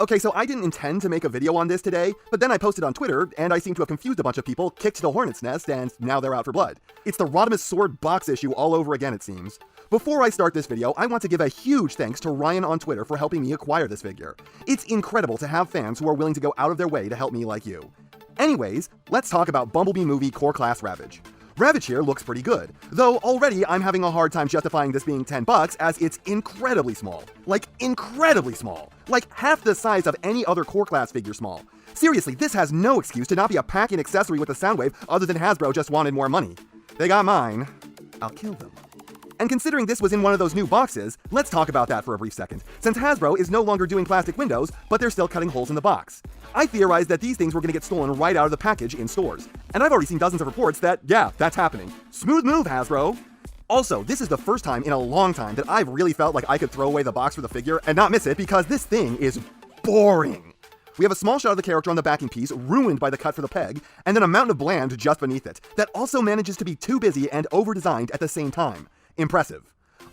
Okay, so I didn't intend to make a video on this today, but then I posted on Twitter, and I seem to have confused a bunch of people, kicked the hornet's nest, and now they're out for blood. It's the Rodimus Sword box issue all over again, it seems. Before I start this video, I want to give a huge thanks to Ryan on Twitter for helping me acquire this figure. It's incredible to have fans who are willing to go out of their way to help me like you. Anyways, let's talk about Bumblebee movie Core Class Ravage. Ravage here looks pretty good, though already I'm having a hard time justifying this being $10 as it's incredibly small. Like, incredibly small. Like, half the size of any other Core Class figure small. Seriously, this has no excuse to not be a pack-in accessory with a Soundwave other than Hasbro just wanted more money. They got mine. I'll kill them. And considering this was in one of those new boxes, let's talk about that for a brief second, since Hasbro is no longer doing plastic windows, but they're still cutting holes in the box. I theorized that these things were gonna get stolen right out of the package in stores. And I've already seen dozens of reports that, yeah, that's happening. Smooth move, Hasbro! Also, this is the first time in a long time that I've really felt like I could throw away the box for the figure and not miss it because this thing is boring. We have a small shot of the character on the backing piece, ruined by the cut for the peg, and then a mountain of bland just beneath it, that also manages to be too busy and over-designed at the same time. Impressive.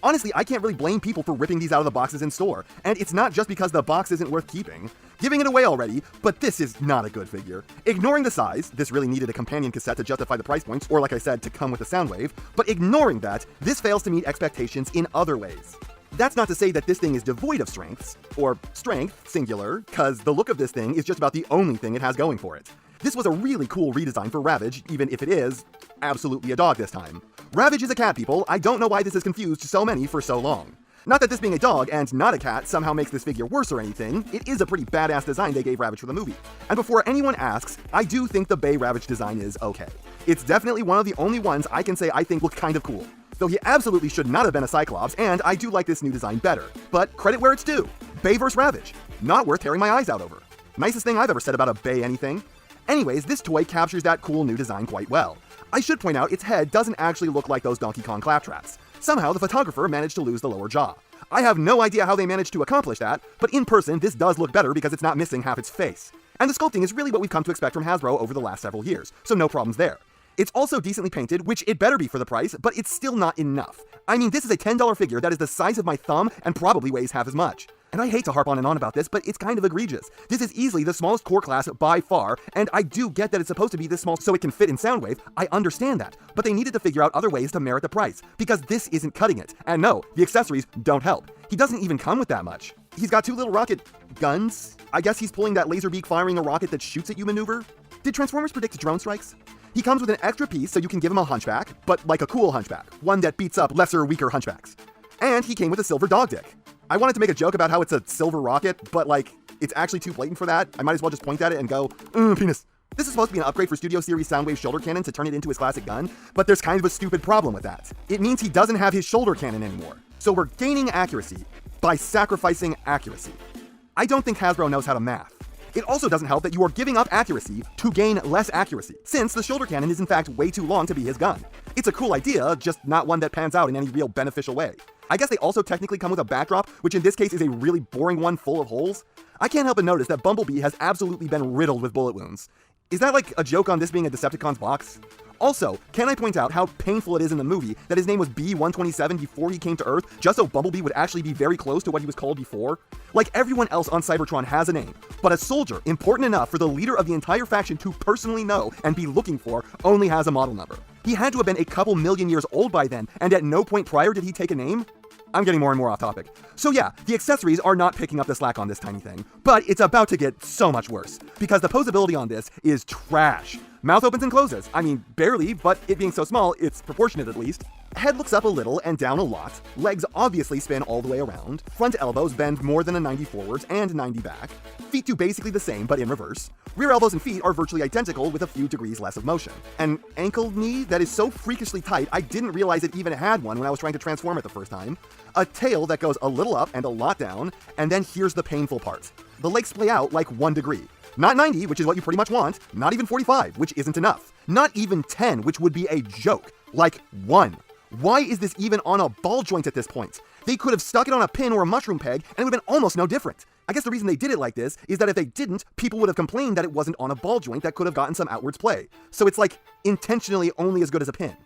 Honestly, I can't really blame people for ripping these out of the boxes in store, and it's not just because the box isn't worth keeping. Giving it away already, but this is not a good figure. Ignoring the size, this really needed a companion cassette to justify the price points, or like I said, to come with a Soundwave, but ignoring that, this fails to meet expectations in other ways. That's not to say that this thing is devoid of strengths, or strength, singular, cause the look of this thing is just about the only thing it has going for it. This was a really cool redesign for Ravage, even if it is absolutely a dog this time. Ravage is a cat, people. I don't know why this has confused so many for so long. Not that this being a dog and not a cat somehow makes this figure worse or anything, it is a pretty badass design they gave Ravage for the movie. And before anyone asks, I do think the Bay Ravage design is okay. It's definitely one of the only ones I can say I think look kind of cool. Though he absolutely should not have been a Cyclops, and I do like this new design better. But credit where it's due. Bay vs. Ravage. Not worth tearing my eyes out over. Nicest thing I've ever said about a Bay anything. Anyways, this toy captures that cool new design quite well. I should point out its head doesn't actually look like those Donkey Kong claptraps. Somehow the photographer managed to lose the lower jaw. I have no idea how they managed to accomplish that, but in person this does look better because it's not missing half its face. And the sculpting is really what we've come to expect from Hasbro over the last several years, so no problems there. It's also decently painted, which it better be for the price, but it's still not enough. I mean, this is a $10 figure that is the size of my thumb and probably weighs half as much. And I hate to harp on and on about this, but it's kind of egregious. This is easily the smallest core class by far, and I do get that it's supposed to be this small so it can fit in Soundwave. I understand that, but they needed to figure out other ways to merit the price, because this isn't cutting it. And no, the accessories don't help. He doesn't even come with that much. He's got two little rocket guns. I guess he's pulling that laser beak firing a rocket that shoots at you maneuver. Did Transformers predict drone strikes? He comes with an extra piece so you can give him a hunchback, but like a cool hunchback, one that beats up lesser, weaker hunchbacks. And he came with a silver dog dick. I wanted to make a joke about how it's a silver rocket, but like, it's actually too blatant for that. I might as well just point at it and go, penis. This is supposed to be an upgrade for Studio Series Soundwave shoulder cannon to turn it into his classic gun, but there's kind of a stupid problem with that. It means he doesn't have his shoulder cannon anymore. So we're gaining accuracy by sacrificing accuracy. I don't think Hasbro knows how to math. It also doesn't help that you are giving up accuracy to gain less accuracy, since the shoulder cannon is in fact way too long to be his gun. It's a cool idea, just not one that pans out in any real beneficial way. I guess they also technically come with a backdrop, which in this case is a really boring one full of holes. I can't help but notice that Bumblebee has absolutely been riddled with bullet wounds. Is that like a joke on this being a Decepticons box? Also, can I point out how painful it is in the movie that his name was B-127 before he came to Earth, just so Bumblebee would actually be very close to what he was called before? Like everyone else on Cybertron has a name, but a soldier important enough for the leader of the entire faction to personally know and be looking for only has a model number. He had to have been a couple million years old by then, and at no point prior did he take a name? I'm getting more and more off topic. So yeah, the accessories are not picking up the slack on this tiny thing, but it's about to get so much worse, because the posability on this is trash. Mouth opens and closes. I mean, barely, but it being so small, it's proportionate at least. Head looks up a little and down a lot. Legs obviously spin all the way around. Front elbows bend more than a 90 forwards and 90 back. Feet do basically the same, but in reverse. Rear elbows and feet are virtually identical with a few degrees less of motion. An ankle knee that is so freakishly tight I didn't realize it even had one when I was trying to transform it the first time. A tail that goes a little up and a lot down, and then here's the painful part. The legs splay out like 1 degree. Not 90, which is what you pretty much want, not even 45, which isn't enough. Not even 10, which would be a joke. Like 1. Why is this even on a ball joint at this point? They could have stuck it on a pin or a mushroom peg and it would have been almost no different. I guess the reason they did it like this is that if they didn't, people would have complained that it wasn't on a ball joint that could have gotten some outwards play. So it's like intentionally only as good as a pin.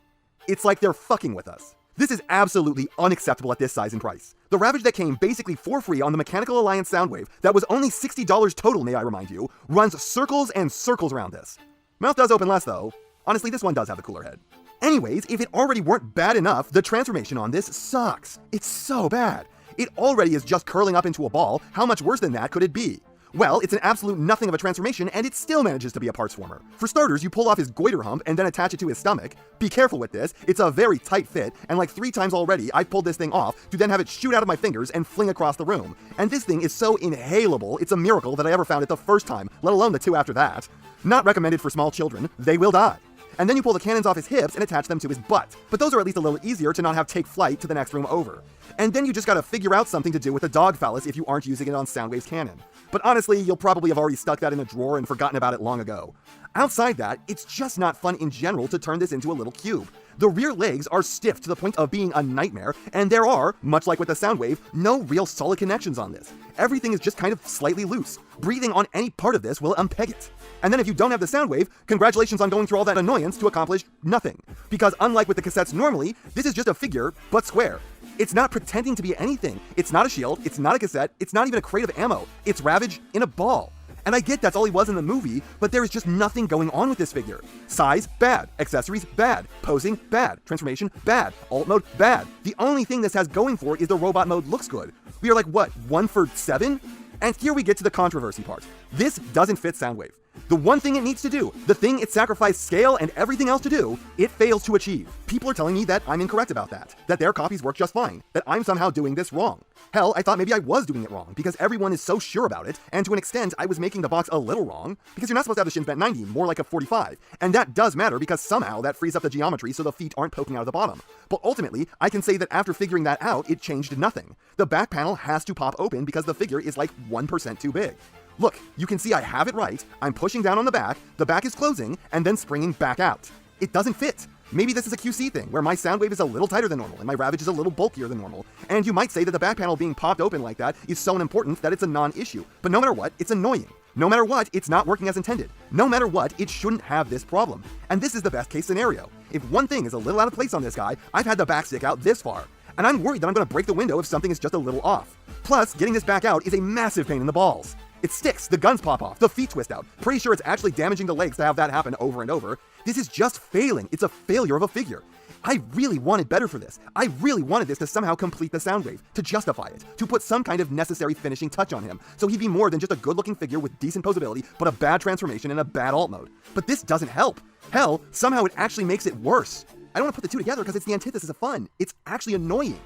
It's like they're fucking with us. This is absolutely unacceptable at this size and price. The Ravage that came basically for free on the Mechanical Alliance Soundwave, that was only $60 total, may I remind you, runs circles and circles around this. Mouth does open less though. Honestly, this one does have the cooler head. Anyways, if it already weren't bad enough, the transformation on this sucks. It's so bad. It already is just curling up into a ball. How much worse than that could it be? Well, it's an absolute nothing of a transformation, and it still manages to be a parts former. For starters, you pull off his goiter hump and then attach it to his stomach. Be careful with this, it's a very tight fit, and like 3 times already, I've pulled this thing off to then have it shoot out of my fingers and fling across the room. And this thing is so inhalable, it's a miracle that I ever found it the first time, let alone the 2 after that. Not recommended for small children, they will die. And then you pull the cannons off his hips and attach them to his butt. But those are at least a little easier to not have take flight to the next room over. And then you just gotta figure out something to do with the dog phallus if you aren't using it on Soundwave's cannon. But honestly, you'll probably have already stuck that in a drawer and forgotten about it long ago. Outside that, it's just not fun in general to turn this into a little cube. The rear legs are stiff to the point of being a nightmare, and there are, much like with the Soundwave, no real solid connections on this. Everything is just kind of slightly loose. Breathing on any part of this will unpeg it. And then if you don't have the Soundwave, congratulations on going through all that annoyance to accomplish nothing. Because unlike with the cassettes normally, this is just a figure, but square. It's not pretending to be anything. It's not a shield, it's not a cassette, it's not even a crate of ammo. It's Ravage in a ball. And I get that's all he was in the movie, but there is just nothing going on with this figure. Size, bad. Accessories, bad. Posing, bad. Transformation, bad. Alt mode, bad. The only thing this has going for it is the robot mode looks good. We are like, what, 1 for 7? And here we get to the controversy part. This doesn't fit Soundwave. The one thing it needs to do, the thing it sacrificed scale and everything else to do, it fails to achieve. People are telling me that I'm incorrect about that their copies work just fine, that I'm somehow doing this wrong. Hell, I thought maybe I was doing it wrong, because everyone is so sure about it, and to an extent, I was making the box a little wrong, because you're not supposed to have the shins bent 90, more like a 45, and that does matter because somehow that frees up the geometry so the feet aren't poking out of the bottom. But ultimately, I can say that after figuring that out, it changed nothing. The back panel has to pop open because the figure is like 1% too big. Look, you can see I have it right, I'm pushing down on the back is closing, and then springing back out. It doesn't fit. Maybe this is a QC thing, where my Soundwave is a little tighter than normal, and my Ravage is a little bulkier than normal. And you might say that the back panel being popped open like that is so unimportant that it's a non-issue. But no matter what, it's annoying. No matter what, it's not working as intended. No matter what, it shouldn't have this problem. And this is the best case scenario. If one thing is a little out of place on this guy, I've had the back stick out this far. And I'm worried that I'm gonna break the window if something is just a little off. Plus, getting this back out is a massive pain in the balls. It sticks, the guns pop off, the feet twist out. Pretty sure it's actually damaging the legs to have that happen over and over. This is just failing. It's a failure of a figure. I really wanted better for this. I really wanted this to somehow complete the Soundwave, to justify it, to put some kind of necessary finishing touch on him, so he'd be more than just a good-looking figure with decent posability, but a bad transformation and a bad alt mode. But this doesn't help. Hell, somehow it actually makes it worse. I don't want to put the two together because it's the antithesis of fun. It's actually annoying.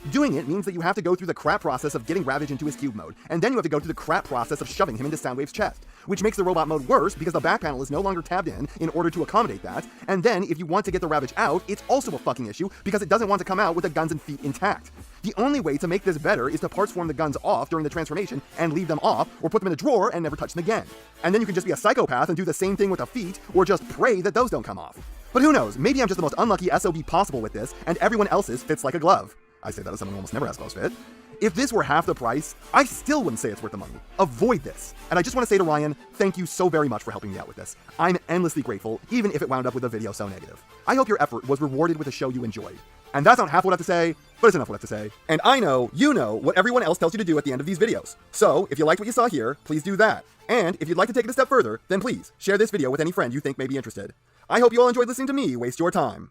Doing it means that you have to go through the crap process of getting Ravage into his cube mode, and then you have to go through the crap process of shoving him into Soundwave's chest, which makes the robot mode worse because the back panel is no longer tabbed in order to accommodate that, and then if you want to get the Ravage out, it's also a fucking issue because it doesn't want to come out with the guns and feet intact. The only way to make this better is to parts form the guns off during the transformation and leave them off, or put them in a drawer and never touch them again. And then you can just be a psychopath and do the same thing with the feet, or just pray that those don't come off. But who knows, maybe I'm just the most unlucky SOB possible with this, and everyone else's fits like a glove. I say that as someone who almost never has clothes fit. If this were half the price, I still wouldn't say it's worth the money. Avoid this. And I just want to say to Ryan, thank you so very much for helping me out with this. I'm endlessly grateful, even if it wound up with a video so negative. I hope your effort was rewarded with a show you enjoyed. And that's not half what I have to say, but it's enough what I have to say. And I know you know what everyone else tells you to do at the end of these videos. So, if you liked what you saw here, please do that. And if you'd like to take it a step further, then please share this video with any friend you think may be interested. I hope you all enjoyed listening to me waste your time.